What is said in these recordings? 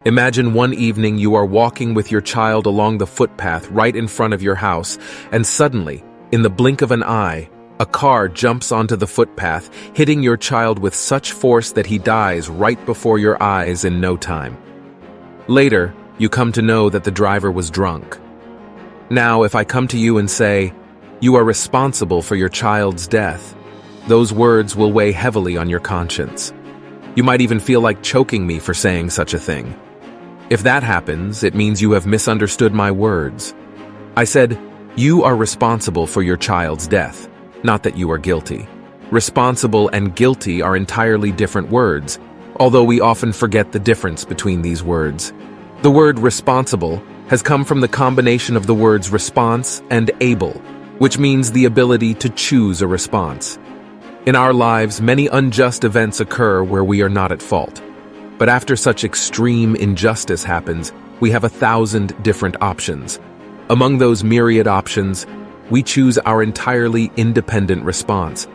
Imagine one evening you are walking with your child along the footpath right in front of your house, and suddenly, in the blink of an eye, a car jumps onto the footpath, hitting your child with such force that he dies right before your eyes in no time. Later, you come to know that the driver was drunk. Now, if I come to you and say, "You are responsible for your child's death," those words will weigh heavily on your conscience. You might even feel like choking me for saying such a thing. If that happens, it means you have misunderstood my words. I said, you are responsible for your child's death, not that you are guilty. Responsible and guilty are entirely different words, although we often forget the difference between these words. The word responsible has come from the combination of the words response and able, which means the ability to choose a response. In our lives, many unjust events occur where we are not at fault. But after such extreme injustice happens, we have 1,000 different options. Among those myriad options, we choose our entirely independent response.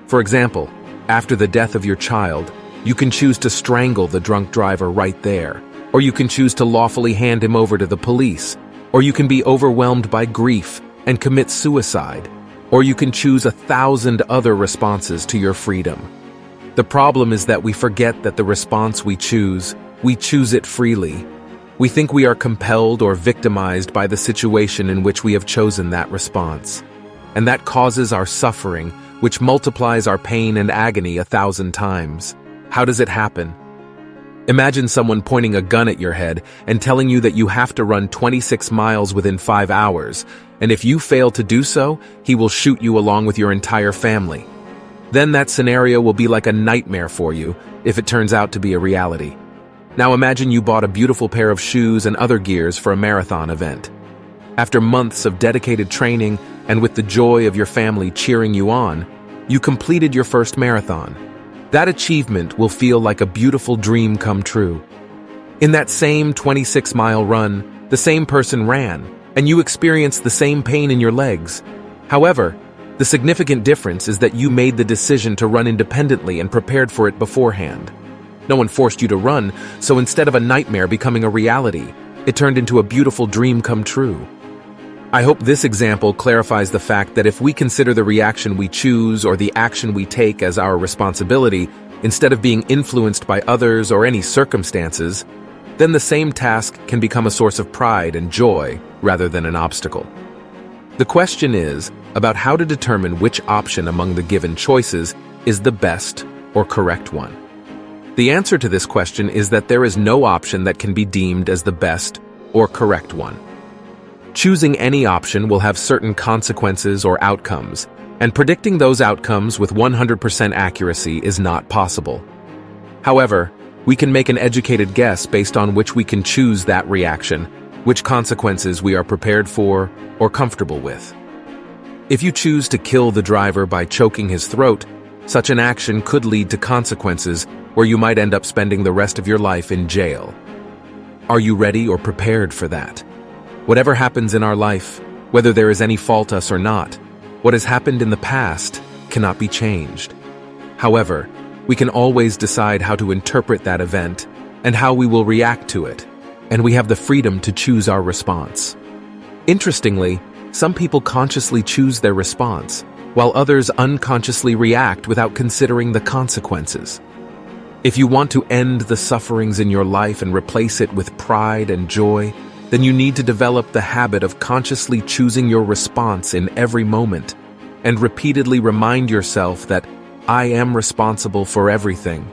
For example, after the death of your child, you can choose to strangle the drunk driver right there, or you can choose to lawfully hand him over to the police, or you can be overwhelmed by grief and commit suicide, or you can choose 1,000 other responses to your freedom. The problem is that we forget that the response we choose it freely. We think we are compelled or victimized by the situation in which we have chosen that response. And that causes our suffering, which multiplies our pain and agony 1,000 times. How does it happen? Imagine someone pointing a gun at your head and telling you that you have to run 26 miles within 5 hours, and if you fail to do so, he will shoot you along with your entire family. Then that scenario will be like a nightmare for you if it turns out to be a reality. Now imagine you bought a beautiful pair of shoes and other gears for a marathon event. After months of dedicated training and with the joy of your family cheering you on, you completed your first marathon. That achievement will feel like a beautiful dream come true. In that same 26-mile run, the same person ran, and you experienced the same pain in your legs. However, the significant difference is that you made the decision to run independently and prepared for it beforehand. No one forced you to run, so instead of a nightmare becoming a reality, it turned into a beautiful dream come true. I hope this example clarifies the fact that if we consider the reaction we choose or the action we take as our responsibility, instead of being influenced by others or any circumstances, then the same task can become a source of pride and joy rather than an obstacle. The question is about how to determine which option among the given choices is the best or correct one. The answer to this question is that there is no option that can be deemed as the best or correct one. Choosing any option will have certain consequences or outcomes, and predicting those outcomes with 100% accuracy is not possible. However, we can make an educated guess based on which we can choose that reaction, which consequences we are prepared for or comfortable with. If you choose to kill the driver by choking his throat, such an action could lead to consequences where you might end up spending the rest of your life in jail. Are you ready or prepared for that? Whatever happens in our life, whether there is any fault us or not, what has happened in the past cannot be changed. However, we can always decide how to interpret that event and how we will react to it, and we have the freedom to choose our response. Interestingly, some people consciously choose their response, while others unconsciously react without considering the consequences. If you want to end the sufferings in your life and replace it with pride and joy, then you need to develop the habit of consciously choosing your response in every moment, and repeatedly remind yourself that I am responsible for everything.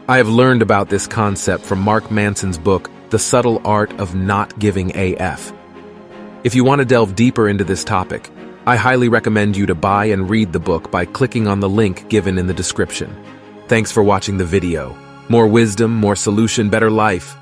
I have learned about this concept from Mark Manson's book, The Subtle Art of Not Giving AF. If you want to delve deeper into this topic, I highly recommend you to buy and read the book by clicking on the link given in the description. Thanks for watching the video. More wisdom, more solution, better life.